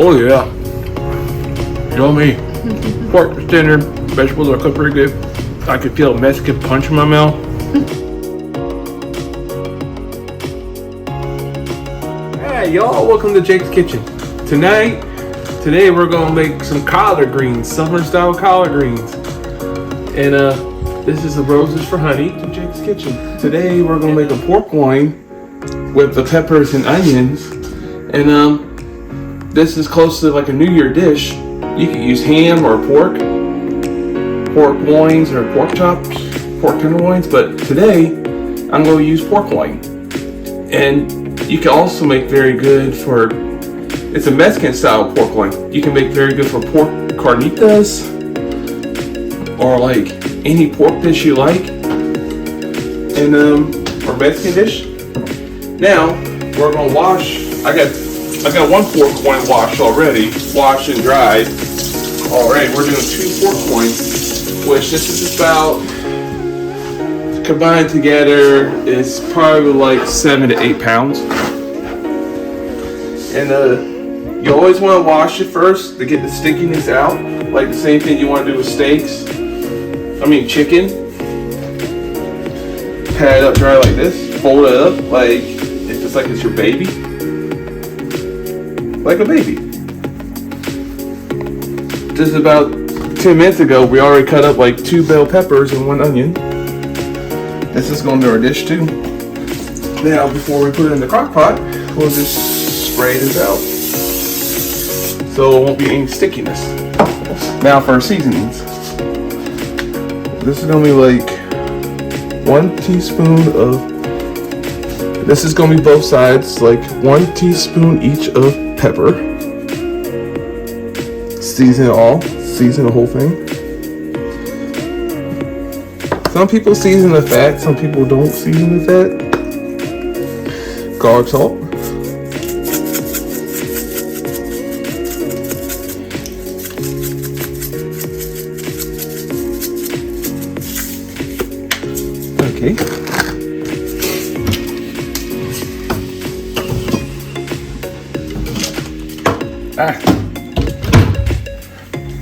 Oh yeah. Yummy. Pork is tender. Vegetables are cooked pretty good. I could feel a Mexican punch in my mouth. Hey y'all, welcome to Jake's Kitchen. Today we're gonna make some collard greens, summer style collard greens. And this is the Roses for Honey to Jake's Kitchen. Today we're gonna make a pork loin with the peppers and onions. And this is close to like a New Year dish. You could use ham or pork loins or pork chops, pork tenderloins, but today I'm going to use pork loin. And you can also make very good for, it's a Mexican style pork loin. You can make very good for pork carnitas or like any pork dish you like, and or Mexican dish. Now we're going to wash. I got one pork loin washed already, washed and dried. Alright, we're doing 2 pork loins, which this is about, combined together, is probably like 7 to 8 pounds. And you always want to wash it first to get the stickiness out. Like the same thing you want to do with steaks. Chicken. Pat it up dry like this. Fold it up like it's your baby. Like a baby. Just about 10 minutes ago, we already cut up like 2 bell peppers and 1 onion. This is going to our dish too. Now, before we put it in the crock pot, we'll just spray this out so it won't be any stickiness. Now for our seasonings. This is going to be like 1 teaspoon of, this is going to be both sides, like 1 teaspoon each of pepper. Season it all. Season the whole thing. Some people season the fat, some people don't season the fat. Garlic salt. Okay.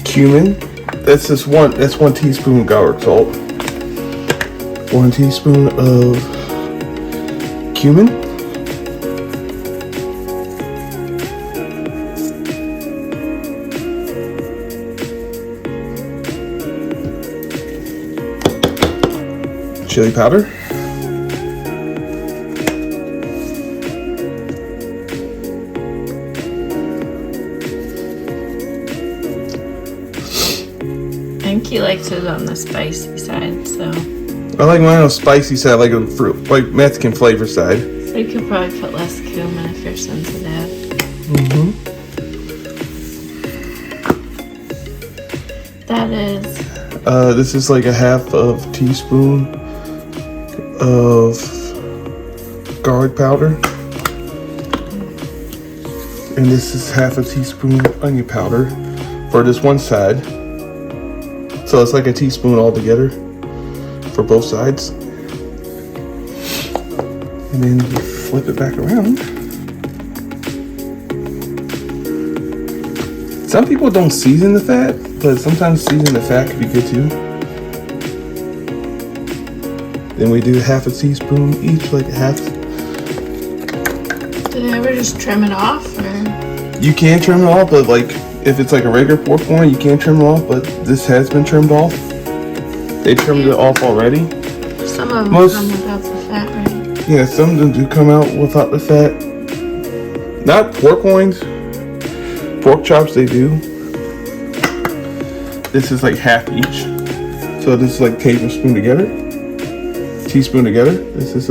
Cumin. That's 1 teaspoon of garlic salt. 1 teaspoon of cumin. Chili powder. I think he likes it on the spicy side, so. I like mine on the spicy side, like like Mexican flavor side. So you could probably put less cumin if you're sensitive. That is. This is like a half of teaspoon of garlic powder, and this is half a teaspoon onion powder for this one side. So it's like a teaspoon altogether for both sides. And then you flip it back around. Some people don't season the fat, but sometimes season the fat could be good too. Then we do half a teaspoon each, like half. Did I ever just trim it off, or? You can trim it off, but like if it's like a regular pork loin, you can't trim it off, but this has been trimmed off. They trimmed it off already. Some of them come without the fat, right? Yeah, some of them do come out without the fat. Not pork loins. Pork chops, they do. This is like half each. So this is like tablespoon together. Teaspoon together. This is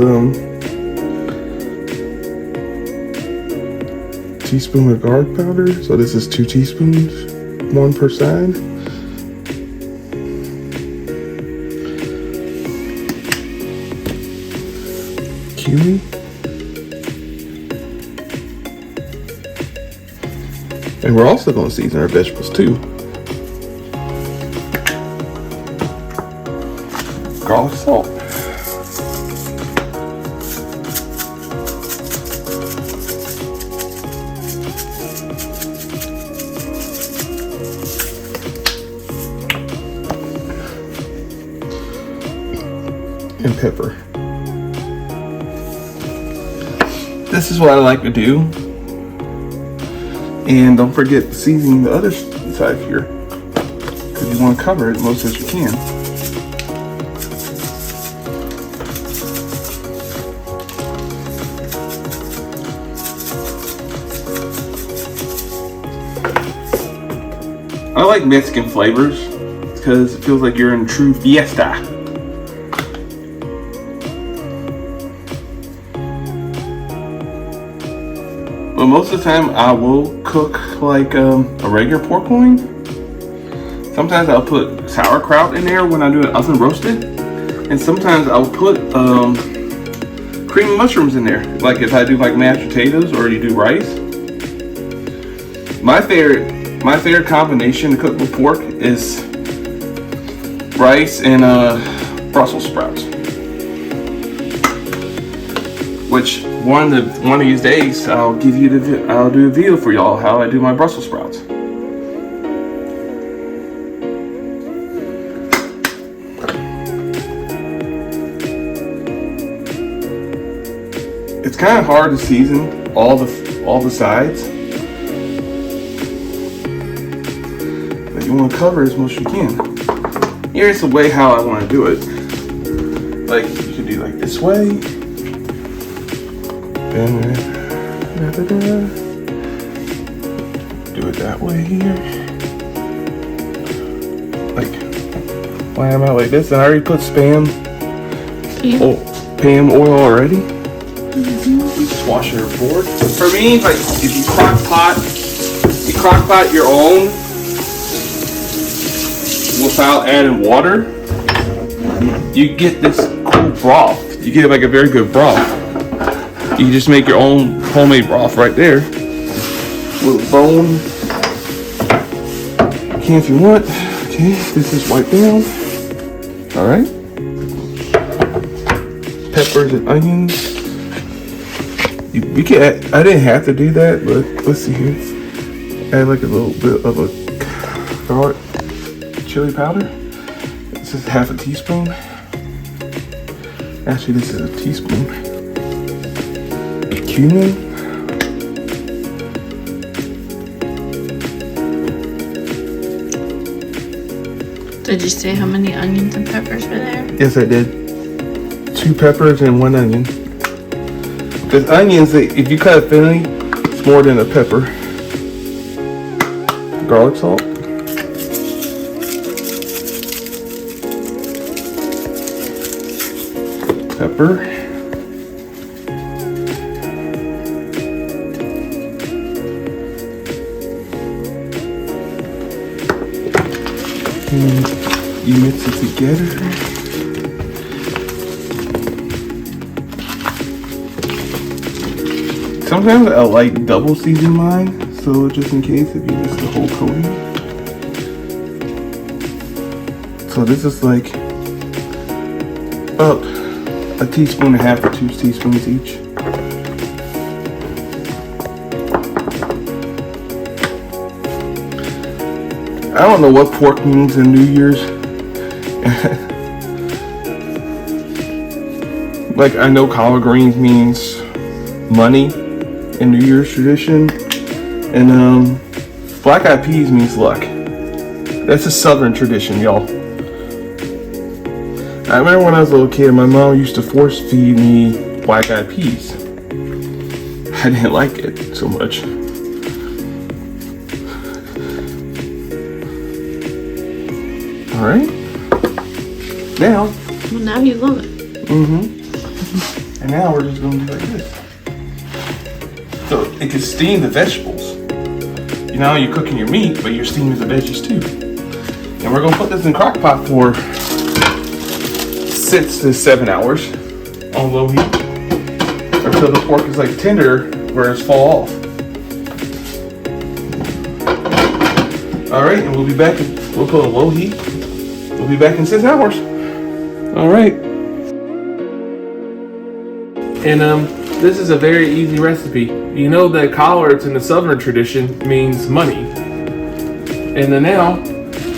teaspoon of garlic powder. So this is 2 teaspoons, 1 per side. Cumin. And we're also going to season our vegetables too. Garlic salt. and pepper. This is what I like to do. And don't forget seasoning the other side here, because you want to cover it most as you can. I like Mexican flavors because it feels like you're in true fiesta. But most of the time I will cook like a regular pork loin. Sometimes I'll put sauerkraut in there when I do it oven roasted. And sometimes I'll put cream mushrooms in there. Like if I do like mashed potatoes or you do rice. My favorite combination to cook with pork is rice and Brussels sprouts. Which one of these days I'll do a video for y'all how I do my Brussels sprouts. It's kind of hard to season all the sides. You want to cover as much as you can. Here's the way how I want to do it. Like you can do like this way. And do it that way here. Like line them out like this. And I already put Spam oil already. You just wash your board. For me, like if you crock pot your own without adding water, you get this cool broth. You get like a very good broth. You just make your own homemade broth right there. Little bone. Okay, if you want. Okay, this is wiped down. Alright. Peppers and onions. You can add, I didn't have to do that, but let's see here. Add like a little bit of a garlic chili powder. This is half a teaspoon. Actually, this is a teaspoon. Cumin. Did you say how many onions and peppers were there? Yes, I did. 2 peppers and 1 onion. Because onions, if you cut it thinly, it's more than a pepper. Garlic salt. Pepper. And you mix it together. Sometimes I like double season mine, so just in case if you miss the whole coating. So this is like about a teaspoon and a half to 2 teaspoons each. I don't know what pork means in New Year's. Like I know collard greens means money in New Year's tradition, and black eyed peas means luck. That's a Southern tradition, y'all. I remember when I was a little kid, my mom used to force feed me black eyed peas. I didn't like it so much. Alright. Now. Well, now you love it. And now we're just going to do like this. So it can steam the vegetables. You know, you're cooking your meat, but you're steaming the veggies too. And we're going to put this in crock pot for 6 to 7 hours on low heat until the pork is like tender where it's fall off. Alright, and we'll be back. We'll put a low heat. We'll be back in 6 hours. Alright. And this is a very easy recipe. You know that collards in the Southern tradition means money. And then now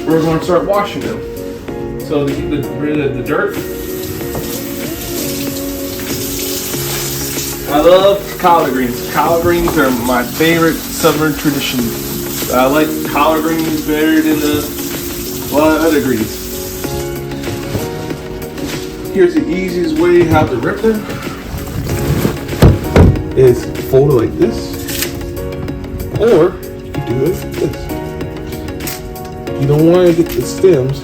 we're going to start washing them. So to get rid of the dirt, I love collard greens. Collard greens are my favorite southern tradition. I like collard greens better than a lot of other greens. Here's the easiest way how to rip them. Is fold it like this, or you do it like this. You don't want to get the stems.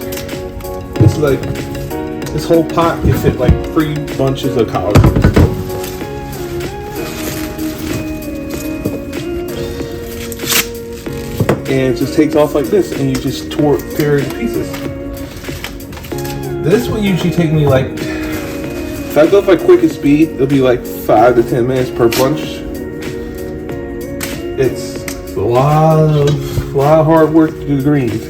This is like, this whole pot can fit like 3 bunches of collard greens. And it just takes off like this, and you just tear it to pieces. This will usually take me like, if I go by quickest speed, it'll be like 5 to 10 minutes per bunch. It's a lot of hard work to do the greens.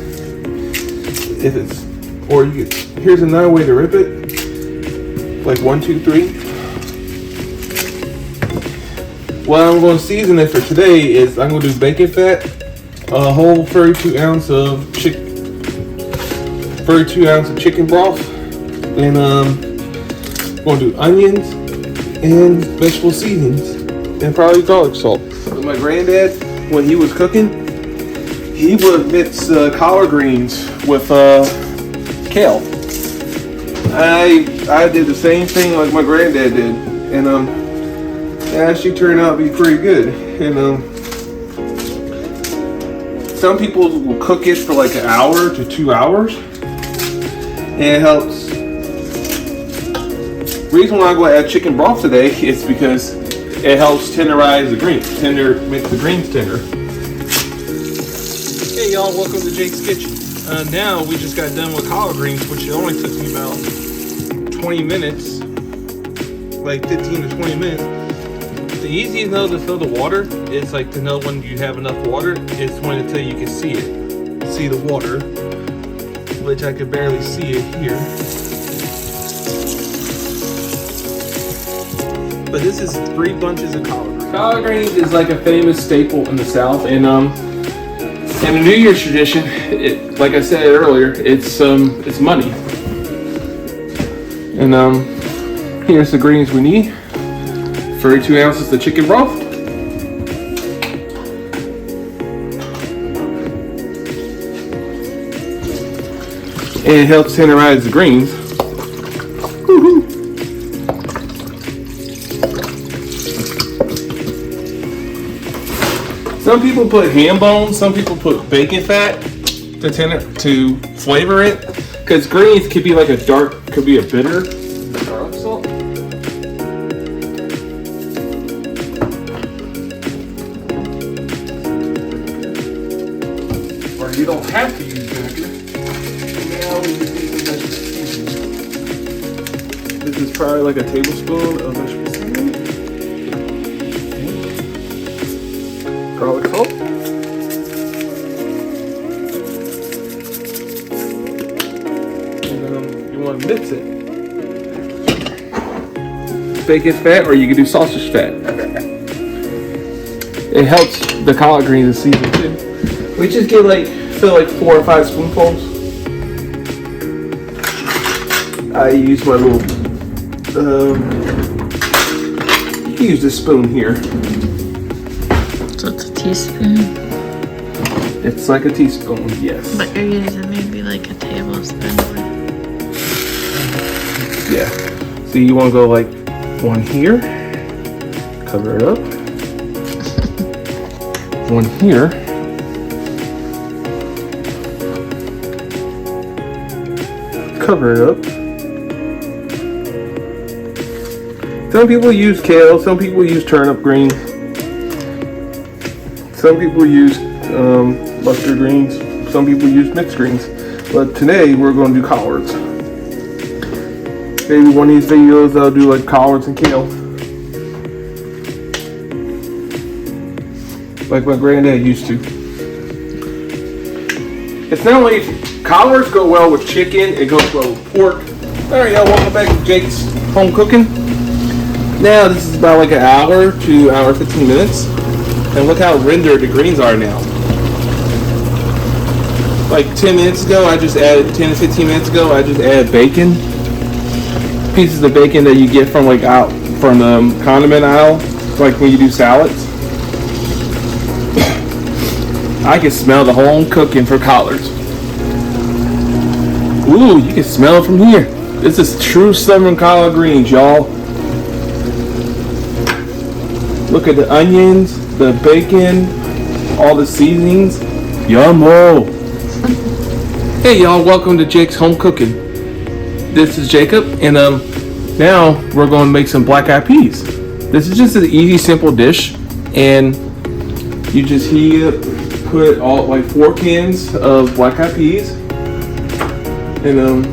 If it's, or you get, here's another way to rip it. Like 1, 2, 3. What I'm going to season it for today is I'm going to do bacon fat, a whole 32 ounce of chicken broth, and I'm going to do onions and vegetable seasonings, and probably garlic salt. So my granddad, when he was cooking, he would mix collard greens with kale. I did the same thing like my granddad did, and it actually turned out to be pretty good. And some people will cook it for like an hour to 2 hours, and it helps. The reason why I'm going to add chicken broth today is because it helps tenderize the greens, make the greens tender. Hey y'all, welcome to Jake's Kitchen. Now we just got done with collard greens, which it only took me about 20 minutes, like 15 to 20 minutes. The easiest know to fill the water is like to know when you have enough water. It's when until you can see it, see the water, which I can barely see it here. But this is 3 bunches of collard greens. Collard greens is like a famous staple in the South, and in the New Year's tradition, like I said earlier, it's money. And here's the greens we need. 32 ounces of chicken broth. And it helps tenderize the greens. Woo-hoo. Some people put ham bones, some people put bacon fat to flavor it. Because greens could be like could be a bitter garlic salt. Or you don't have to use vinegar. Now we just need some vegetable seasoning. This is probably like a tablespoon of vegetable seasoning. Garlic salt. And you want to mix it. Bacon fat, or you can do sausage fat. It helps the collard greens to season too. We just get fill like 4 or 5 spoonfuls. I use my little, you can use this spoon here. So it's a teaspoon? It's like a teaspoon, yes. But you're using maybe like a tablespoon. Yeah. So you want to go like 1 here. Cover it up. 1 here. Cover it up. Some people use kale, some people use turnip greens. Some people use mustard greens. Some people use mixed greens. But today we're going to do collards. Maybe one of these videos I'll do like collards and kale. Like my granddad used to. It's not only collards go well with chicken, it goes well with pork. Alright y'all, welcome back to Jake's Home Cooking. Now this is about like an hour to hour 15 minutes. And look how rendered the greens are now. Like 10 minutes ago, 10 to 15 minutes ago, I just added bacon. Pieces of bacon that you get from like out from the condiment aisle, like when you do salads. I can smell the home cooking for Collards. Ooh, you can smell it from here. This is true southern collard greens, y'all. Look at the onions, the bacon, all the seasonings. Yummo. Hey y'all, welcome to Jake's Home Cooking. This is Jacob, and now we're going to make some black eyed peas. This is just an easy, simple dish, and you just heat up, put all like 4 cans of black eyed peas, and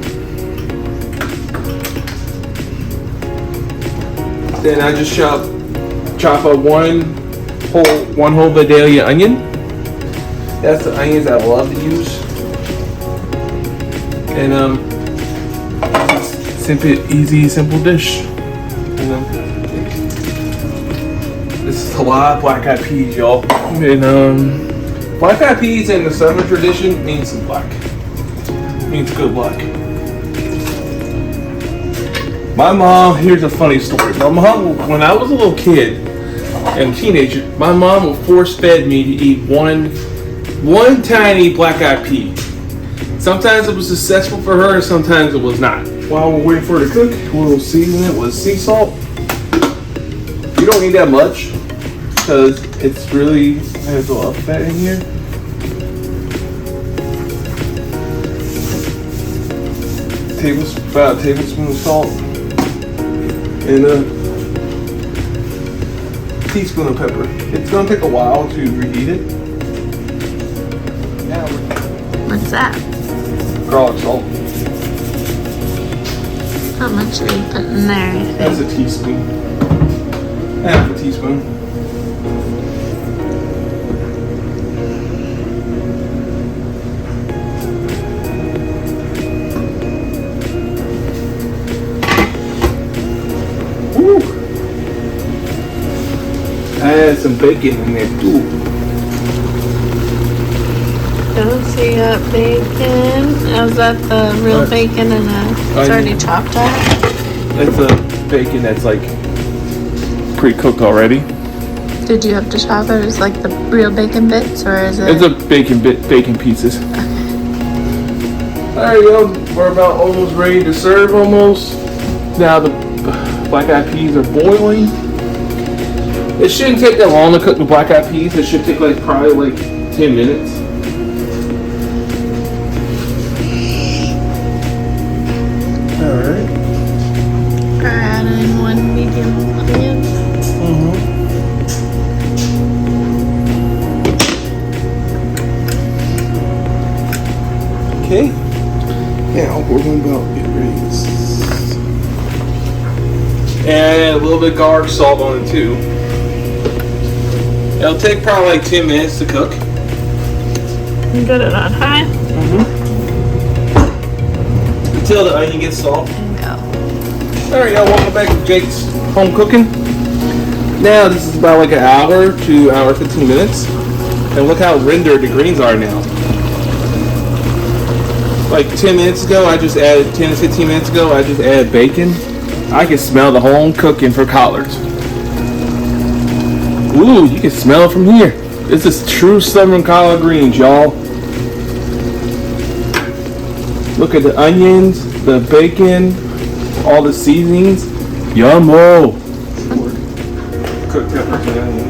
then I just chop up one whole Vidalia onion. That's the onions I love to use. And simple, easy, simple dish. This is a lot of black eyed peas, y'all. And black eyed peas in the Southern tradition means luck. Means good luck. My mom, here's a funny story. My mom, when I was a little kid and teenager, my mom would force fed me to eat one tiny black eyed pea. Sometimes it was successful for her, and sometimes it was not. While we're waiting for it to cook, we'll season it with sea salt. You don't need that much because it's really has a lot of fat in here. About a tablespoon of salt and a teaspoon of pepper. It's gonna take a while to reheat it. Now What's that? garlic salt. How much are you putting in there? You think? That's a teaspoon. Half a teaspoon. Woo! Add some bacon in there too. Don't see that bacon. Is that the real bacon and it's already chopped up? That's a bacon that's like pre-cooked already. Did you have to chop it? Is like the real bacon bits, or is it? It's a bacon pieces. There you go. We're about almost ready to serve almost. Now the black eyed peas are boiling. It shouldn't take that long to cook the black eyed peas. It should take like probably like 10 minutes. Alright. We're adding 1 medium onion. Okay. Now we're going to get ready. And a little bit of garlic salt on it too. It'll take probably like 10 minutes to cook. You got it on high? Until the onion gets soft. And go. Alright, y'all, welcome back to Jake's Home Cooking. Now this is about like an hour to hour 15 minutes. And look how rendered the greens are now. Like 10 minutes ago, 10 to 15 minutes ago, I just added bacon. I can smell the home cooking for Collards. Ooh, you can smell it from here. This is true southern collard greens, y'all. Look at the onions, the bacon, all the seasonings. Yummo. Cooked peppers and onions.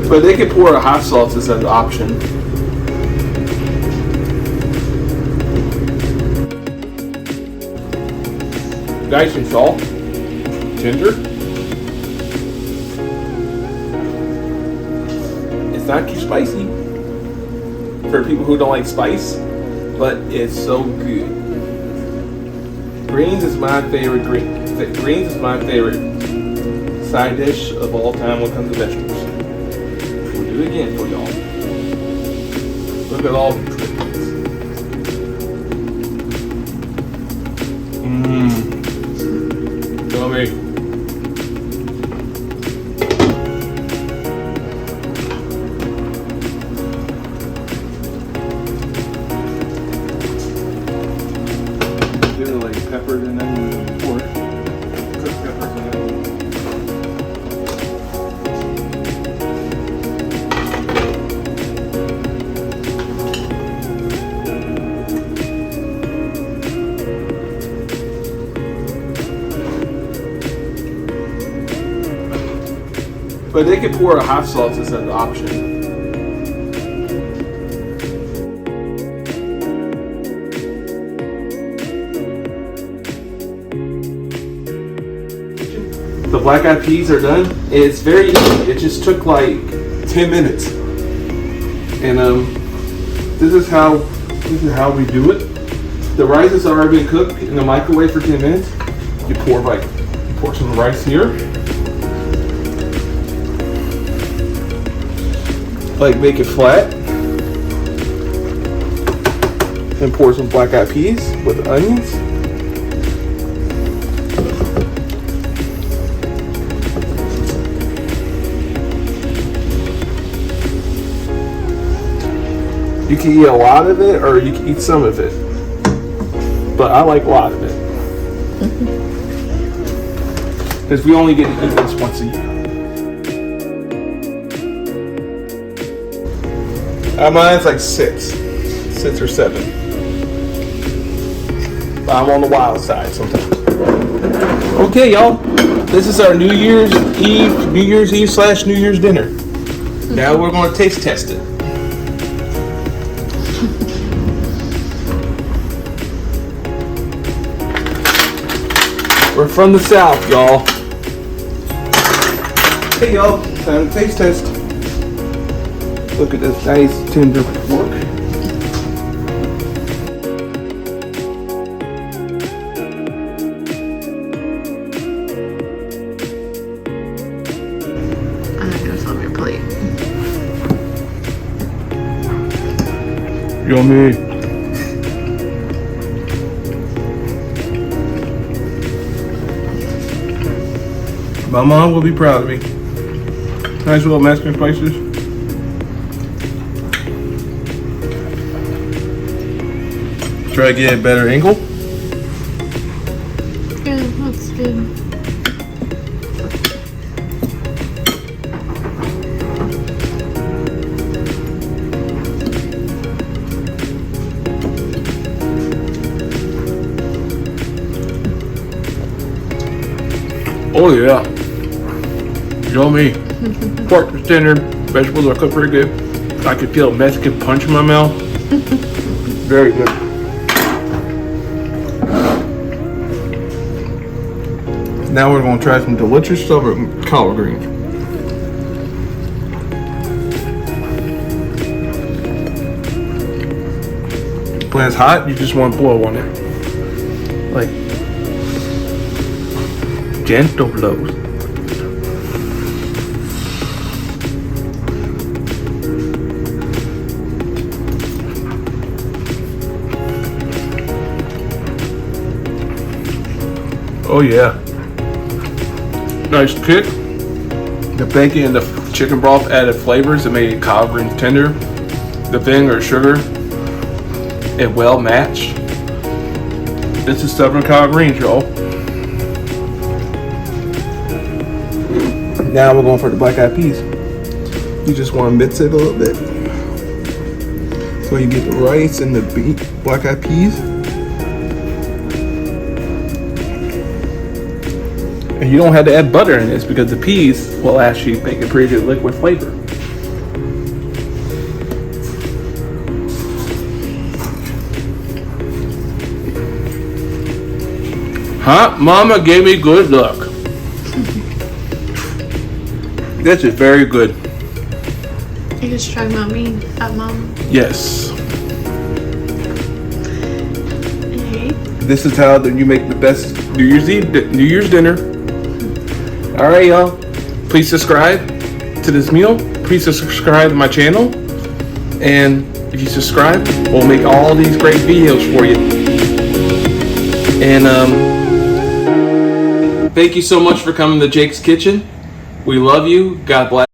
But they could pour a hot sauce as an option. Nice and soft, tender. It's not too spicy for people who don't like spice, but it's so good. Greens is my favorite Greens is my favorite side dish of all time when it comes to vegetables. We'll do it again for y'all. Look at all these things. Yummy. Like peppers and onions and pork. Cooked peppers and onions. But they could pour a hot sauce as an option. The black eyed peas are done. It's very easy. It just took like 10 minutes. And this is how we do it. The rice has already been cooked in the microwave for 10 minutes. You pour some rice here. Like make it flat. And pour some black eyed peas with onions. You can eat a lot of it or you can eat some of it. But I like a lot of it. Because we only get to eat this once a year. Mine's like 6 or 7. But I'm on the wild side sometimes. Okay, y'all. This is our New Year's Eve / New Year's dinner. Now we're going to taste test it. We're from the South, y'all. Hey, y'all. Time to taste test. Look at this nice tender pork. I think that's on your plate. Yummy. My mom will be proud of me. Nice little Mexican spices. Try to get a better angle. Yeah, that's good. Oh yeah. Yummy. Pork is tender. Vegetables are cooked very good. I could feel a Mexican punch in my mouth. Very good. Now we're going to try some delicious collard greens. When it's hot, you just want to blow on it. Like gentle blows. Oh yeah. Nice kick. The bacon and the chicken broth added flavors that made collard greens tender. The vinegar and sugar, it well matched. This is Southern collard greens, y'all. Now we're going for the black eyed peas. You just want to mix it a little bit. So you get the rice and the black eyed peas. And you don't have to add butter in this because the peas will actually make a pretty good liquid flavor. Huh? Mama gave me good luck. This is very good. You just tried mommy, fat mom. Yes. Hey. This is how you make the best New Year's dinner. All right, y'all. Please subscribe to this meal. Please subscribe to my channel. And if you subscribe, we'll make all these great videos for you. And Thank you so much for coming to Jake's Kitchen. We love you. God bless.